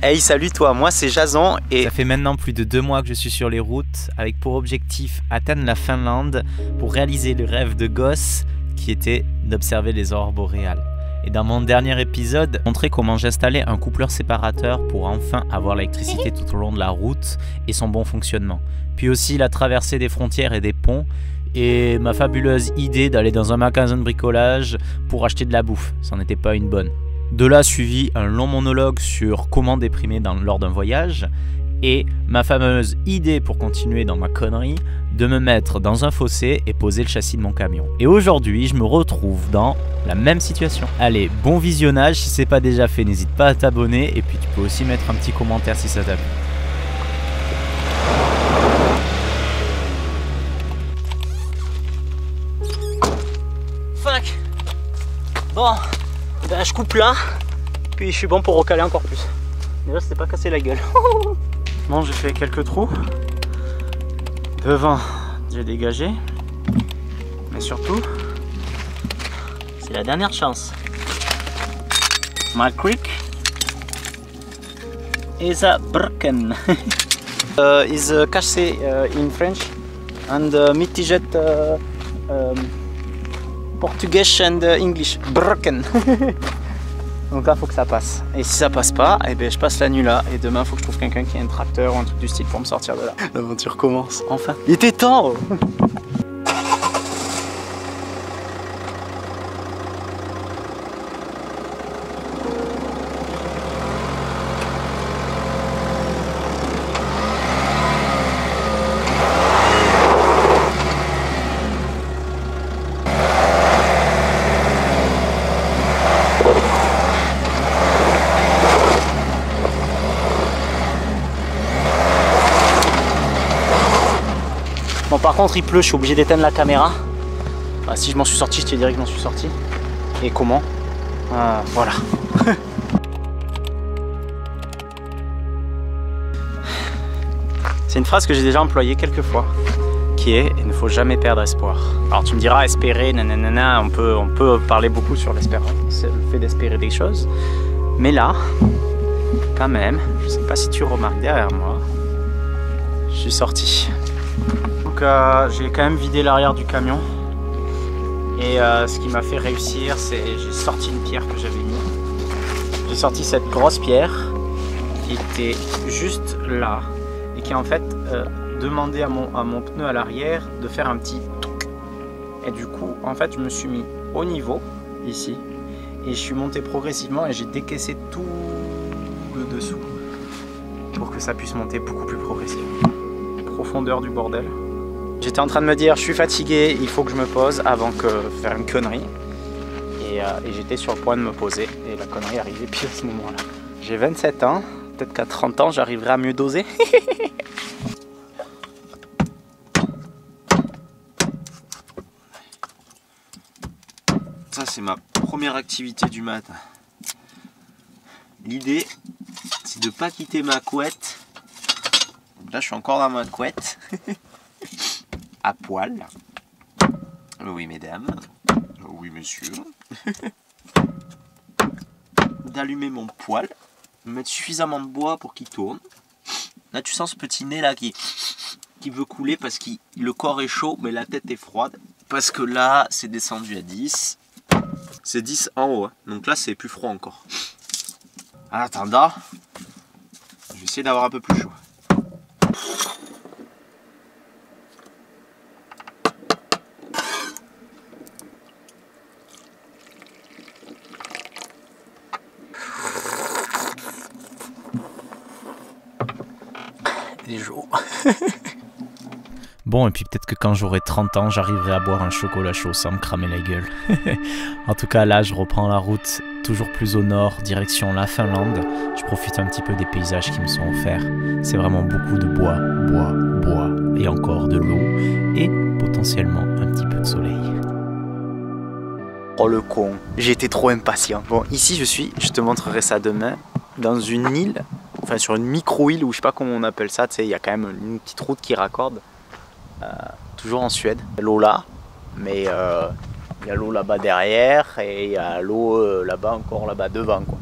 Hey, salut toi, moi c'est Jason et ça fait maintenant plus de 2 mois que je suis sur les routes avec pour objectif atteindre la Finlande pour réaliser le rêve de gosse qui était d'observer les aurores boréales. Et dans mon dernier épisode, j'ai montré comment j'installais un coupleur séparateur pour enfin avoir l'électricité tout au long de la route et son bon fonctionnement. Puis aussi la traversée des frontières et des ponts et ma fabuleuse idée d'aller dans un magasin de bricolage pour acheter de la bouffe. Ça n'en était pas une bonne. De là suivit un long monologue sur comment déprimer lors d'un voyage et ma fameuse idée pour continuer dans ma connerie de me mettre dans un fossé et poser le châssis de mon camion. Et aujourd'hui, je me retrouve dans la même situation. Allez, bon visionnage, si c'est pas déjà fait, n'hésite pas à t'abonner et puis tu peux aussi mettre un petit commentaire si ça t'a plu. Fuck. Bon, ben je coupe là, puis je suis bon pour recaler encore plus. Déjà c'était pas cassé la gueule. Bon, j'ai fait quelques trous. Devant, j'ai dégagé. Mais surtout, c'est la dernière chance. My creek is broken. Is cassé in French and mitigé Portugais and English. Broken. Donc là, faut que ça passe. Et si ça passe pas, eh ben, je passe la nuit là. Et demain, faut que je trouve quelqu'un qui a un tracteur ou un truc du style pour me sortir de là. L'aventure commence, enfin. Il était temps. Bon, par contre il pleut, je suis obligé d'éteindre la caméra. Bah, si je m'en suis sorti, je te dirais que je m'en suis sorti. Et comment? Voilà. C'est une phrase que j'ai déjà employée quelques fois, qui est « il ne faut jamais perdre espoir ». Alors tu me diras espérer, nanana, on peut parler beaucoup sur l'espérance, c'est le fait d'espérer des choses. Mais là, quand même, je sais pas si tu remarques derrière moi, je suis sorti. Donc j'ai quand même vidé l'arrière du camion et ce qui m'a fait réussir, c'est j'ai sorti une pierre que j'avais mis. J'ai sorti cette grosse pierre qui était juste là et qui en fait demandait à mon pneu à l'arrière de faire un petit touc. Et du coup en fait je me suis mis au niveau ici et je suis monté progressivement et j'ai décaissé tout le dessous pour que ça puisse monter beaucoup plus progressivement. Profondeur du bordel. J'étais en train de me dire je suis fatigué, il faut que je me pose avant que faire une connerie. Et j'étais sur le point de me poser et la connerie arrivait pile à ce moment-là. J'ai 27 ans, peut-être qu'à 30 ans j'arriverai à mieux doser. Ça c'est ma première activité du matin. L'idée c'est de pas quitter ma couette. Là je suis encore dans ma couette. À poil. Oui mesdames. Oui monsieur. D'allumer mon poêle. De mettre suffisamment de bois pour qu'il tourne. Là tu sens ce petit nez là qui veut couler parce que le corps est chaud mais la tête est froide. Parce que là c'est descendu à 10. C'est 10 en haut. Hein. Donc là c'est plus froid encore. En attendant, je vais essayer d'avoir un peu plus chaud. Les jours. Bon, et puis peut-être que quand j'aurai 30 ans, j'arriverai à boire un chocolat chaud sans me cramer la gueule. En tout cas, là, je reprends la route toujours plus au nord, direction la Finlande. Je profite un petit peu des paysages qui me sont offerts. C'est vraiment beaucoup de bois, bois, bois, et encore de l'eau, et potentiellement un petit peu de soleil. Oh le con, j'ai été trop impatient. Bon, ici je te montrerai ça demain, dans une île, enfin sur une micro-île, ou je sais pas comment on appelle ça, tu sais, il y a quand même une petite route qui raccorde. Toujours en Suède. Il y a l'eau là, mais il y a l'eau là-bas derrière et il y a l'eau là-bas encore là-bas devant quoi.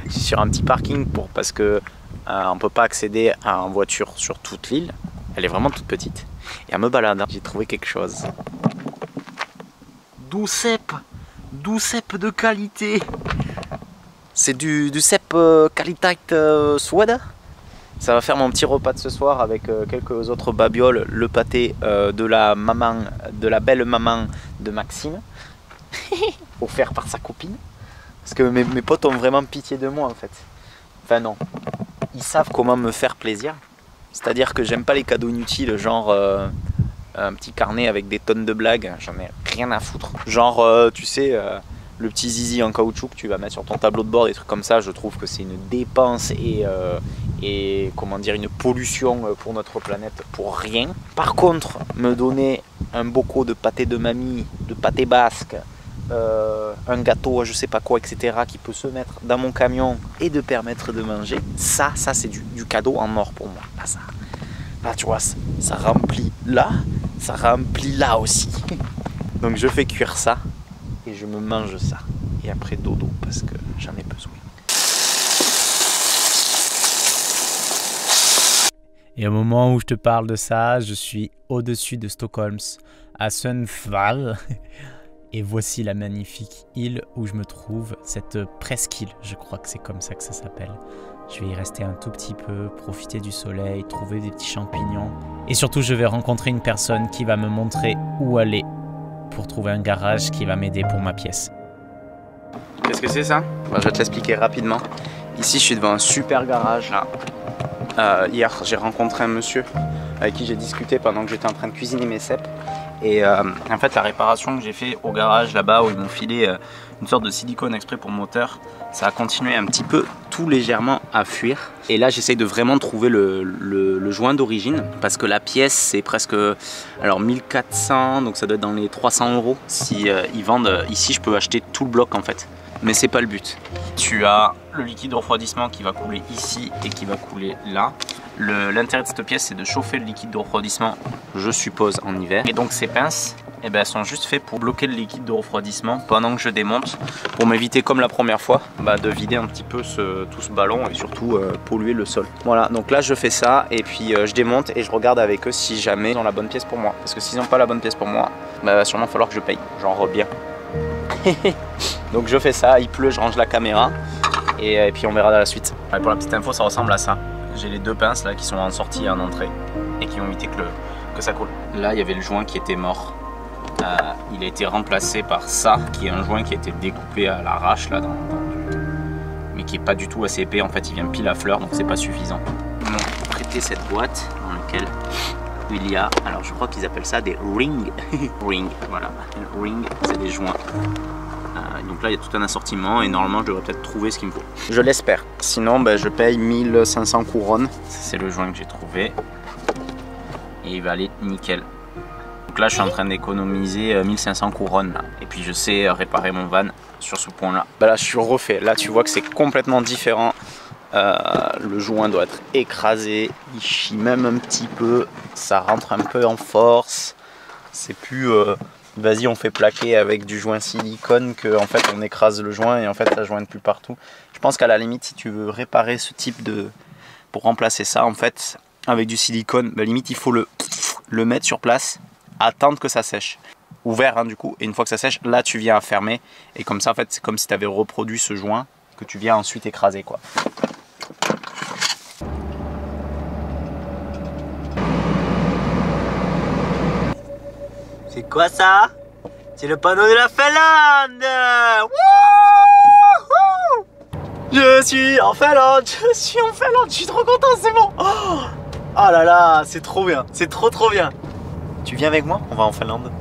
Je suis sur un petit parking parce que on peut pas accéder en voiture sur toute l'île. Elle est vraiment toute petite. Et à me balader, j'ai trouvé quelque chose. Du cèpe de qualité. C'est du cèpe qualité Suède. Ça va faire mon petit repas de ce soir avec quelques autres babioles, le pâté de la belle maman de Maxime, offert par sa copine. Parce que mes potes ont vraiment pitié de moi en fait. Enfin non, ils savent comment me faire plaisir. C'est-à-dire que j'aime pas les cadeaux inutiles, genre un petit carnet avec des tonnes de blagues, j'en ai rien à foutre. Genre, tu sais, le petit zizi en caoutchouc que tu vas mettre sur ton tableau de bord, des trucs comme ça, je trouve que c'est une dépense et comment dire, une pollution pour notre planète pour rien. Par contre, me donner un bocaux de pâté de mamie, de pâté basque, un gâteau, je sais pas quoi, etc., qui peut se mettre dans mon camion et de permettre de manger, ça c'est du cadeau en or pour moi. Là tu vois, ça remplit là, ça remplit là aussi. Donc je fais cuire ça et je me mange ça. Et après dodo parce que j'en ai besoin. Et au moment où je te parle de ça, je suis au-dessus de Stockholm, à Sundsvall. Et voici la magnifique île où je me trouve, cette presqu'île, je crois que c'est comme ça que ça s'appelle. Je vais y rester un tout petit peu, profiter du soleil, trouver des petits champignons. Et surtout, je vais rencontrer une personne qui va me montrer où aller pour trouver un garage qui va m'aider pour ma pièce. Qu'est-ce que c'est ça? Je vais te l'expliquer rapidement. Ici, je suis devant un super garage là. Hier, j'ai rencontré un monsieur avec qui j'ai discuté pendant que j'étais en train de cuisiner mes cèpes. Et en fait, la réparation que j'ai fait au garage là-bas où ils m'ont filé une sorte de silicone exprès pour moteur, ça a continué un petit peu tout légèrement à fuir. Et là, j'essaye de vraiment trouver le joint d'origine parce que la pièce, c'est presque alors 1400, donc ça doit être dans les 300 € si ils vendent. Ici, je peux acheter tout le bloc en fait. Mais c'est pas le but. Tu as le liquide de refroidissement qui va couler ici et qui va couler là. L'intérêt de cette pièce, c'est de chauffer le liquide de refroidissement, je suppose, en hiver. Et donc ces pinces, eh ben, elles sont juste faites pour bloquer le liquide de refroidissement pendant que je démonte, pour m'éviter, comme la première fois, de vider un petit peu tout ce ballon et surtout polluer le sol. Voilà, donc là je fais ça et puis je démonte et je regarde avec eux si jamais ils ont la bonne pièce pour moi. Parce que s'ils n'ont pas la bonne pièce pour moi, va sûrement falloir que je paye, genre bien. Donc je fais ça, il pleut, je range la caméra et puis on verra dans la suite. Ouais, pour la petite info, ça ressemble à ça. J'ai les deux pinces là qui sont en sortie et en entrée et qui vont éviter que ça coule. Là il y avait le joint qui était mort. Il a été remplacé par ça qui est un joint qui a été découpé à l'arrache là mais qui est pas du tout assez épais. En fait il vient pile à fleur donc c'est pas suffisant. Ils m'ont prêté cette boîte dans laquelle il y a, alors je crois qu'ils appellent ça des rings. Ring, voilà. Ring, c'est des joints. Donc là il y a tout un assortiment et normalement je devrais peut-être trouver ce qu'il me faut. Je l'espère. Sinon je paye 1500 couronnes. C'est le joint que j'ai trouvé. Et il va aller nickel. Donc là je suis en train d'économiser 1500 couronnes là. Et puis je sais réparer mon van sur ce point là. Là je suis refait. Là tu vois que c'est complètement différent. Le joint doit être écrasé. Il chie même un petit peu. Ça rentre un peu en force. C'est plus... vas-y on fait plaquer avec du joint silicone que en fait on écrase le joint et en fait ça jointe plus partout. Je pense qu'à la limite si tu veux réparer ce type de... pour remplacer ça en fait avec du silicone, limite il faut le mettre sur place, attendre que ça sèche. Ouvert du coup, et une fois que ça sèche, là tu viens à fermer et comme ça en fait c'est comme si tu avais reproduit ce joint que tu viens ensuite écraser quoi. C'est quoi ça? C'est le panneau de la Finlande! Wouhou! Je suis en Finlande! Je suis en Finlande! Je suis trop content, c'est bon! Oh là là, c'est trop bien! C'est trop bien! Tu viens avec moi? On va en Finlande.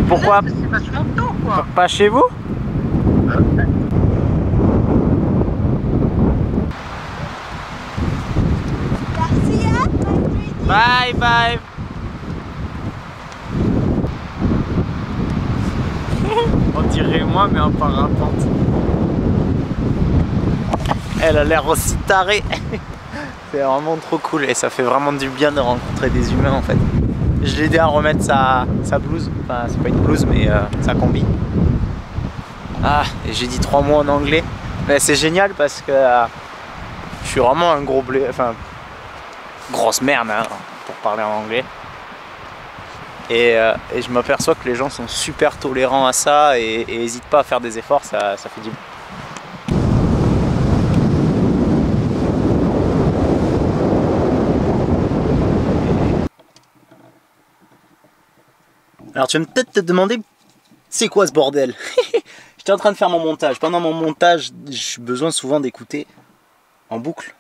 Pourquoi? C'est vachement tôt quoi. Pas chez vous? Bye bye. On dirait moi, mais en parapente. Elle a l'air aussi tarée. C'est vraiment trop cool et ça fait vraiment du bien de rencontrer des humains en fait. Je l'ai aidé à remettre sa blouse, enfin c'est pas une blouse mais sa combi. Ah, et j'ai dit 3 mots en anglais. Mais c'est génial parce que je suis vraiment un gros blé, enfin grosse merde hein, pour parler en anglais. Et je m'aperçois que les gens sont super tolérants à ça et n'hésitent pas à faire des efforts, ça fait du bien. Alors tu vas peut-être te demander, c'est quoi ce bordel? J'étais en train de faire mon montage. Pendant mon montage, j'ai besoin souvent d'écouter en boucle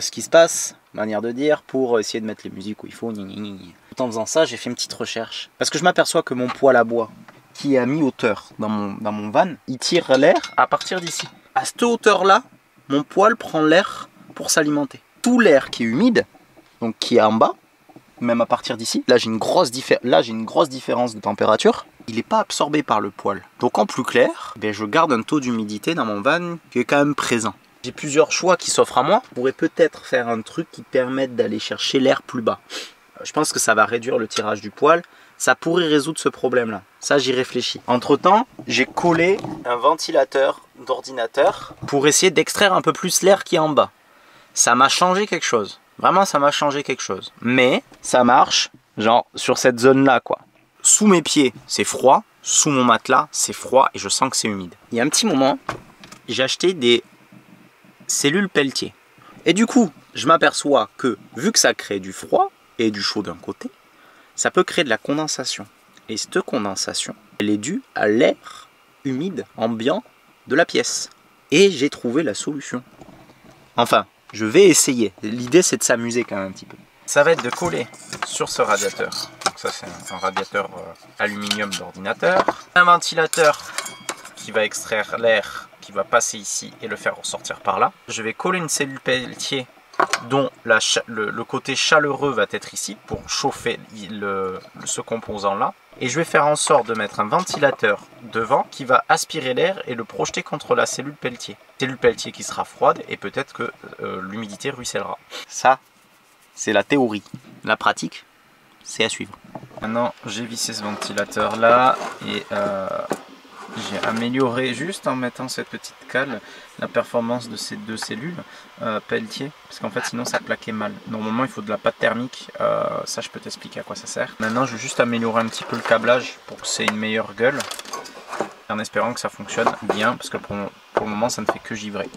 ce qui se passe, manière de dire, pour essayer de mettre les musiques où il faut. Tout en faisant ça, j'ai fait une petite recherche. Parce que je m'aperçois que mon poêle à bois, qui est à mi-hauteur dans mon van, il tire l'air à partir d'ici. À cette hauteur-là, mon poêle prend l'air pour s'alimenter. Tout l'air qui est humide, donc qui est en bas, même à partir d'ici, là j'ai une grosse différence de température, il n'est pas absorbé par le poêle. Donc en plus clair, je garde un taux d'humidité dans mon van qui est quand même présent. J'ai plusieurs choix qui s'offrent à moi. Je pourrais peut-être faire un truc qui permette d'aller chercher l'air plus bas. Je pense que ça va réduire le tirage du poêle. Ça pourrait résoudre ce problème-là. Ça, j'y réfléchis. Entre-temps, j'ai collé un ventilateur d'ordinateur pour essayer d'extraire un peu plus l'air qui est en bas. Ça m'a changé quelque chose. Vraiment, ça m'a changé quelque chose. Mais ça marche, genre, sur cette zone-là, quoi. Sous mes pieds, c'est froid. Sous mon matelas, c'est froid et je sens que c'est humide. Il y a un petit moment, j'ai acheté des cellules Peltier. Et du coup, je m'aperçois que, vu que ça crée du froid et du chaud d'un côté, ça peut créer de la condensation. Et cette condensation, elle est due à l'air humide, ambiant de la pièce. Et j'ai trouvé la solution. Enfin, je vais essayer. L'idée, c'est de s'amuser quand même un petit peu. Ça va être de coller sur ce radiateur. Donc ça, c'est un radiateur aluminium d'ordinateur. Un ventilateur qui va extraire l'air qui va passer ici et le faire ressortir par là. Je vais coller une cellule Peltier dont le côté chaleureux va être ici pour chauffer ce composant-là. Et je vais faire en sorte de mettre un ventilateur devant qui va aspirer l'air et le projeter contre la cellule Peltier. Cellule Peltier qui sera froide et peut-être que l'humidité ruissellera. Ça, c'est la théorie. La pratique, c'est à suivre. Maintenant, j'ai vissé ce ventilateur-là et j'ai amélioré, juste en mettant cette petite cale, la performance de ces deux cellules Peltier, parce qu'en fait sinon ça plaquait mal. Normalement il faut de la pâte thermique, ça je peux t'expliquer à quoi ça sert. Maintenant je vais juste améliorer un petit peu le câblage pour que c'est une meilleure gueule, en espérant que ça fonctionne bien, parce que pour le moment ça ne fait que givrer.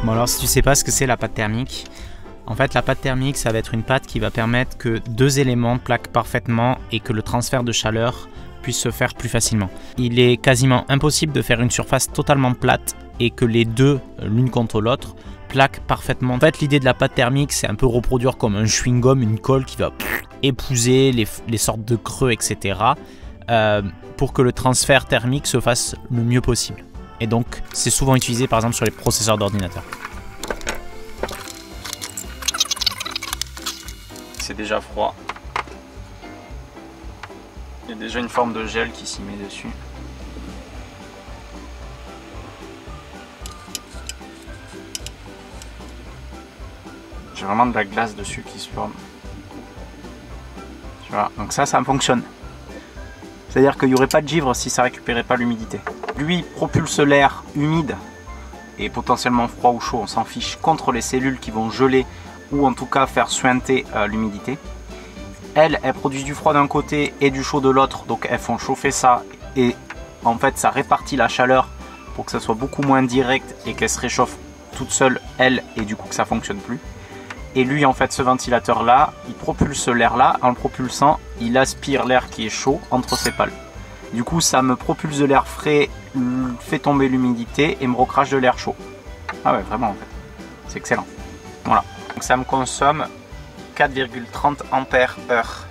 Bon alors si tu sais pas ce que c'est la pâte thermique, en fait la pâte thermique ça va être une pâte qui va permettre que deux éléments plaquent parfaitement et que le transfert de chaleur puisse se faire plus facilement. Il est quasiment impossible de faire une surface totalement plate et que les deux, l'une contre l'autre, plaquent parfaitement. En fait l'idée de la pâte thermique c'est un peu reproduire comme un chewing-gum, une colle qui va épouser les sortes de creux etc. Pour que le transfert thermique se fasse le mieux possible. Et donc, c'est souvent utilisé par exemple sur les processeurs d'ordinateur. C'est déjà froid. Il y a déjà une forme de gel qui s'y met dessus. J'ai vraiment de la glace dessus qui se forme. Tu vois, donc ça fonctionne. C'est-à-dire qu'il n'y aurait pas de givre si ça ne récupérait pas l'humidité. Lui propulse l'air humide et potentiellement froid ou chaud, on s'en fiche, contre les cellules qui vont geler ou en tout cas faire suinter l'humidité. Elles produisent du froid d'un côté et du chaud de l'autre, donc elles font chauffer ça et en fait ça répartit la chaleur pour que ça soit beaucoup moins direct et qu'elle se réchauffe toute seule, elle, et du coup que ça ne fonctionne plus. Et lui en fait ce ventilateur là, il propulse l'air là, en le propulsant, il aspire l'air qui est chaud entre ses pales. Du coup ça me propulse de l'air frais, fait tomber l'humidité et me recrache de l'air chaud. Ah ouais vraiment en fait, c'est excellent. Voilà, donc ça me consomme 4,30 ampères heure.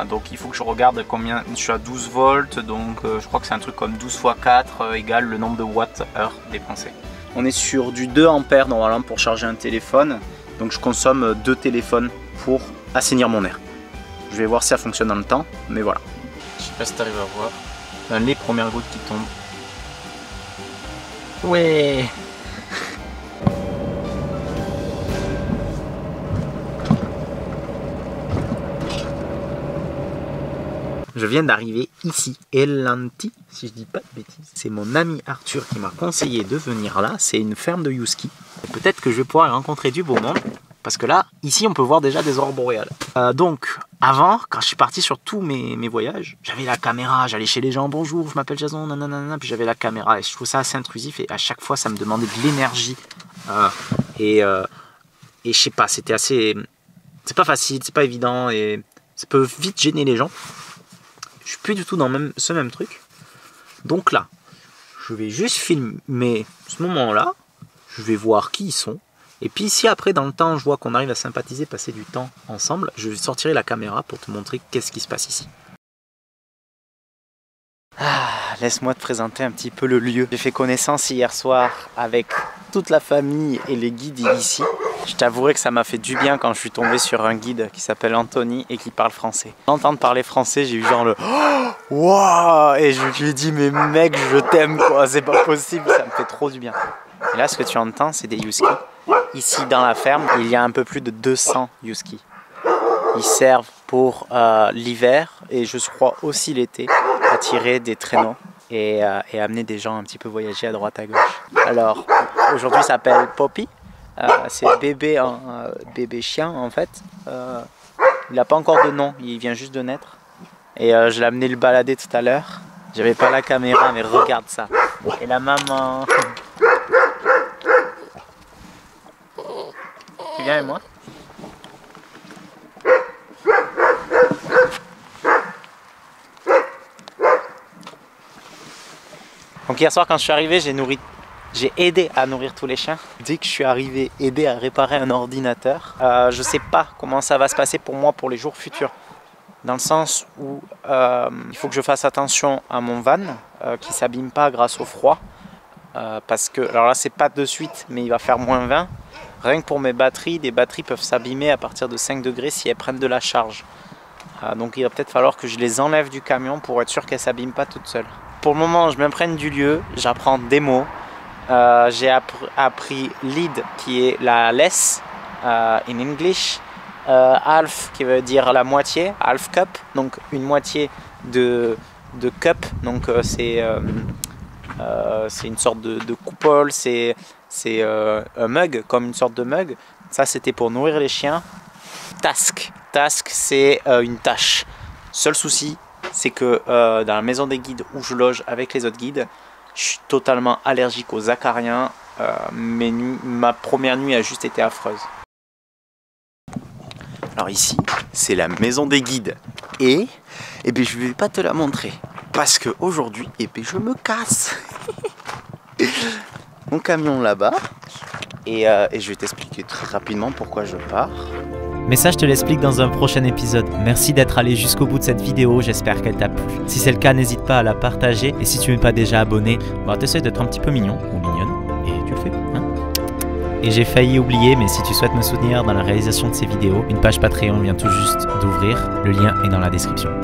Donc il faut que je regarde combien, je suis à 12 volts, donc je crois que c'est un truc comme 12 x 4 égale le nombre de watts heure dépensé. On est sur du 2 ampères normalement pour charger un téléphone. Donc je consomme 2 téléphones pour assainir mon air. Je vais voir si ça fonctionne dans le temps, mais voilà. Je sais pas si tu arrives à voir. Les premières gouttes qui tombent. Ouais. Je viens d'arriver ici, Ellanti, si je dis pas de bêtises. C'est mon ami Arthur qui m'a conseillé de venir là. C'est une ferme de Husky. Peut-être que je vais pouvoir rencontrer du beau monde. Parce que là, ici, on peut voir déjà des aurores boréales. Donc, avant, quand je suis parti sur tous mes voyages, j'avais la caméra, j'allais chez les gens, bonjour, je m'appelle Jason, nanana, puis j'avais la caméra. Et je trouve ça assez intrusif et à chaque fois, ça me demandait de l'énergie. Et je sais pas, c'était assez... C'est pas facile, c'est pas évident et ça peut vite gêner les gens. Je suis plus du tout dans ce même truc. Donc là, je vais juste filmer ce moment-là. Je vais voir qui ils sont. Et puis si après dans le temps je vois qu'on arrive à sympathiser, passer du temps ensemble, je sortirai la caméra pour te montrer qu'est-ce qui se passe ici. Laisse-moi te présenter un petit peu le lieu. J'ai fait connaissance hier soir avec toute la famille et les guides ici. Je t'avouerai que ça m'a fait du bien quand je suis tombé sur un guide qui s'appelle Anthony et qui parle français. Entendre parler français, j'ai eu genre le « Waouh !» et je lui ai dit « Mais mec, je t'aime quoi, c'est pas possible, ça me fait trop du bien. » Et là, ce que tu entends, c'est des huskies. Ici, dans la ferme, il y a un peu plus de 200 huskies. Ils servent pour l'hiver et je crois aussi l'été à tirer des traîneaux et amener des gens un petit peu voyager à droite à gauche. Alors, aujourd'hui, ça s'appelle Poppy. C'est bébé chien en fait. Il n'a pas encore de nom, il vient juste de naître. Et je l'ai amené le balader tout à l'heure. J'avais pas la caméra, mais regarde ça. Et la maman... Tu viens avec moi? Donc hier soir quand je suis arrivé, j'ai aidé à nourrir tous les chiens. Dès que je suis arrivé, aidé à réparer un ordinateur. Je sais pas comment ça va se passer pour moi pour les jours futurs. Dans le sens où il faut que je fasse attention à mon van qui s'abîme pas grâce au froid. Parce que, alors là c'est pas de suite, mais il va faire moins 20. Rien que pour mes batteries, des batteries peuvent s'abîmer à partir de 5 degrés si elles prennent de la charge. Donc il va peut-être falloir que je les enlève du camion pour être sûr qu'elles ne s'abîment pas toutes seules. Pour le moment, je m'imprègne du lieu, j'apprends des mots. J'ai appris lead qui est la less in English. Half qui veut dire la moitié, half cup, donc une moitié de cup. Donc c'est une sorte de coupole, c'est un mug, comme une sorte de mug. Ça c'était pour nourrir les chiens. Task c'est une tâche. Seul souci, c'est que dans la maison des guides où je loge avec les autres guides, je suis totalement allergique aux acariens. Ma première nuit a juste été affreuse. Alors ici, c'est la maison des guides. Et bien, je ne vais pas te la montrer. Parce qu'aujourd'hui, je me casse. Mon camion là-bas. Et je vais t'expliquer très rapidement pourquoi je pars. Mais ça, je te l'explique dans un prochain épisode. Merci d'être allé jusqu'au bout de cette vidéo, j'espère qu'elle t'a plu. Si c'est le cas, n'hésite pas à la partager. Et si tu n'es pas déjà abonné, t'essaies d'être un petit peu mignon ou mignonne. Et tu le fais, hein. Et j'ai failli oublier, mais si tu souhaites me soutenir dans la réalisation de ces vidéos, une page Patreon vient tout juste d'ouvrir. Le lien est dans la description.